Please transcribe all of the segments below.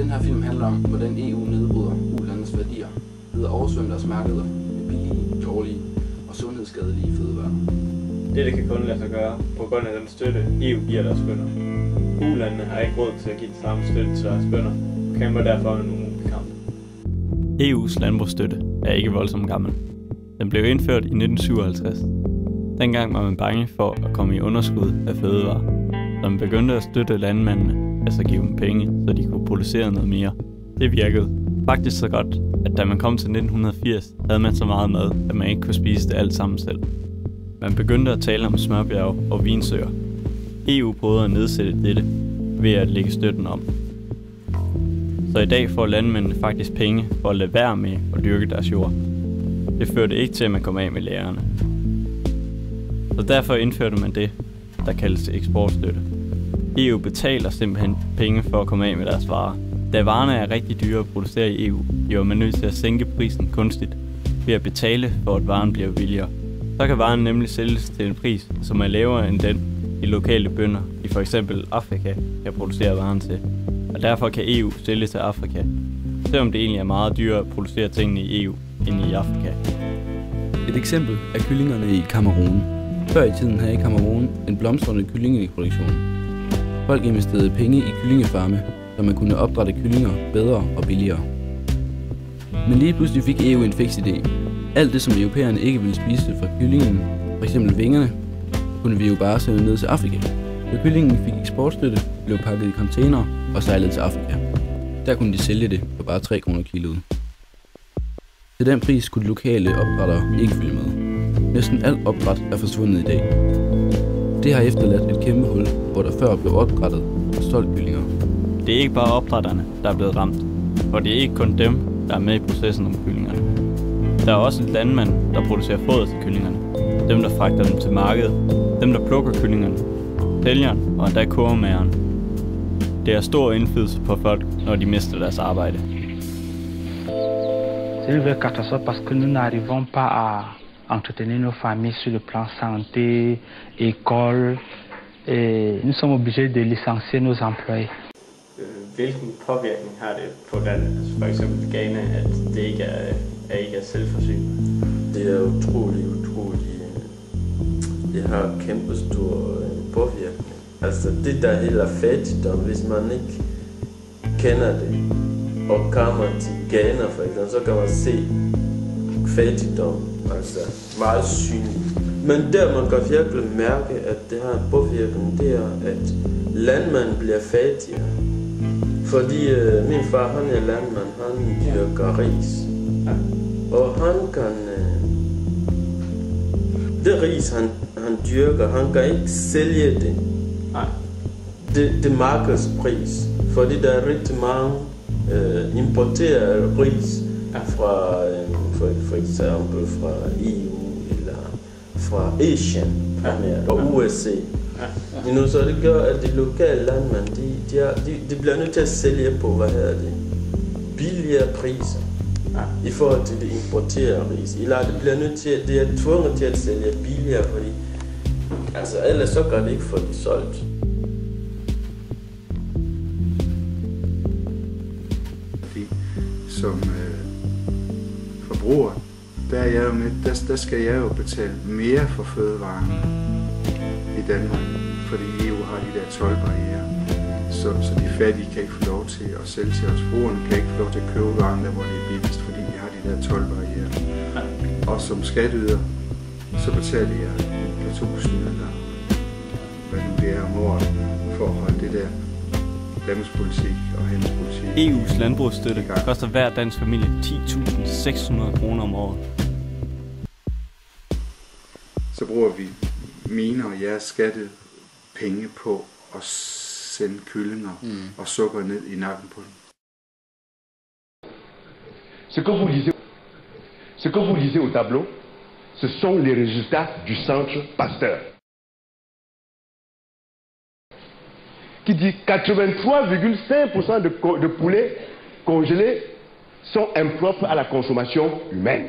Den her film handler om, hvordan EU nedbryder ulandenes værdier ved at oversvømme deres markeder med billige, dårlige og sundhedsskadelige fødevarer. Dette kan kun lade sig gøre på grund af den støtte, EU giver deres bønder. Ulandene har ikke råd til at give den samme støtte til deres bønder, og kæmper derfor en umulig kamp. EU's landbrugsstøtte er ikke voldsomt gammel. Den blev indført i 1957. Dengang var man bange for at komme i underskud af fødevarer, så man begyndte at støtte landmændene, altså give dem penge, så de kunne producere noget mere. Det virkede faktisk så godt, at da man kom til 1980, havde man så meget mad, at man ikke kunne spise det alt sammen selv. Man begyndte at tale om smørbjerge og vinsøer. EU prøvede at nedsætte dette ved at lægge støtten om. Så i dag får landmændene faktisk penge for at lade være med at dyrke deres jord. Det førte ikke til, at man kom af med lærerne. Så derfor indførte man det, der kaldes eksportstøtte. EU betaler simpelthen penge for at komme af med deres varer. Da varerne er rigtig dyre at producere i EU, bliver man nødt til at sænke prisen kunstigt ved at betale for, at varen bliver billigere. Så kan varen nemlig sælges til en pris, som er lavere end den, de lokale bønder i for eksempel Afrika kan producere varen til. Og derfor kan EU sælge til Afrika, selvom det egentlig er meget dyrere at producere tingene i EU end i Afrika. Et eksempel er kyllingerne i Kamerun. Før i tiden havde Kamerun en blomstrende kyllingeproduktion. Folk investerede penge i kyllingefarme, så man kunne opdrætte kyllinger bedre og billigere. Men lige pludselig fik EU en fiks idé. Alt det, som europæerne ikke ville spise fra kyllingen, f.eks. vingerne, kunne vi jo bare sende ned til Afrika. Så kyllingen fik eksportstøtte, blev pakket i containere og sejlede til Afrika. Der kunne de sælge det for bare 3 kroner kiloet. Til den pris kunne de lokale opdrættere ikke følge med. Næsten alt opdræt er forsvundet i dag. Det har efterladt et kæmpe hul, hvor der før blev opdrættet og solgt kyllinger. Det er ikke bare opdrætterne, der er blevet ramt, og det er ikke kun dem, der er med i processen om kyllingerne. Der er også en landmand, der producerer foder til kyllingerne, dem der fragter dem til markedet, dem der plukker kyllingerne, sælgeren og endda kurvemageren. Det har stor indflydelse på folk, når de mister deres arbejde. C'est une vraie catastrophe parce que nous n'arrivons pas à entretenir nos familles sur le plan santé, école, et nous sommes obligés de licencier nos employés. Hvilken påvirkning har det på landet, altså for eksempel Ghana, at det ikke er selvforsynende? Det er utroligt. Det har kæmpe stor påvirkning. Altså det der hele fattigdom, hvis man ikke kender det, og kommer til Ghana for eksempel, så kan man se fattigdom, altså meget synlig. Men der man kan virkelig mærke, at det har en påvirkning, det er, at landmanden bliver fattigere. Fordi min far, han er landmand, han dyrker ris. Og han kan... det ris, han dyrker, han kan ikke sælge det. Det er markedspris. Fordi der er rigtig mange importerede ris fra for eksempel fra EU eller fra Asien og USA. Så det gør, at de lokale landmænd, de bliver nødt til at sælge på, billigere priser i forhold til det importerede ris. Eller de er tvunget til at sælge billigere, fordi altså ellers så kan det ikke få det solgt. Som forbruger, der skal jeg jo betale mere for fødevarene i Danmark, fordi EU har de der toldbarrierer, så de fattige kan ikke få lov til at sælge til os. Forbrugerne kan ikke få lov til at købe varen der, hvor det er billigst, fordi de har de der toldbarrierer. Og som skatteyder, så betaler jeg 1.000 eller hvad nu det er om året for at holde det der landbrugspolitik og handelspolitik. EU's landbrugsstøtte koster hver dansk familie 10.600 kroner om året. Så bruger vi mine og jeres skattepenge på at sende kyllinger og sukker ned i nakken på dem. Ce que vous lisez au tableau, ce sont les résultats du centre Pasteur, qui dit 83,5% de poulets congelés sont impropres à la consommation humaine.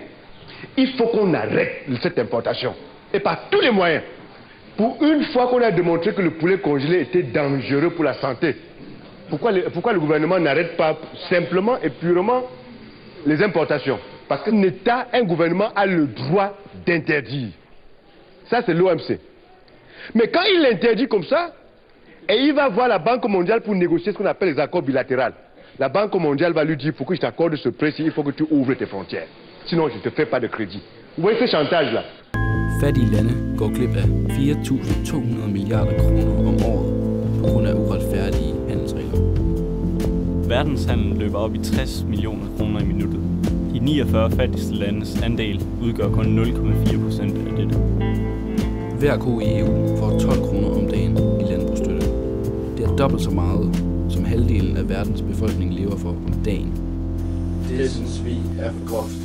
Il faut qu'on arrête cette importation, et par tous les moyens. Pour une fois qu'on a démontré que le poulet congelé était dangereux pour la santé, pourquoi le gouvernement n'arrête pas simplement et purement les importations? Parce qu'un État, un gouvernement a le droit d'interdire. Ça, c'est l'OMC. Mais quand il l'interdit comme ça, et il va voir la Banque mondiale pour négocier ce qu'on appelle les accords bilatéraux, la Banque mondiale va lui dire, pour que je t'accorde ce prix-ci, il faut que tu ouvres tes frontières. Sinon, je ne te fais pas de crédit. Vous voyez ce chantage-là? Fattige lande går glip af 4.200 milliarder kroner om året på grund af uretfærdige handelsregler. Verdenshandlen løber op i 60 millioner kroner i minuttet. De 49 fattigste landes andel udgør kun 0,4% af dette. Hver ko i EU får 12 kroner om dagen i landbrugsstøtte. Det er dobbelt så meget, som halvdelen af verdens befolkning lever for om dagen. Det synes vi er for groft.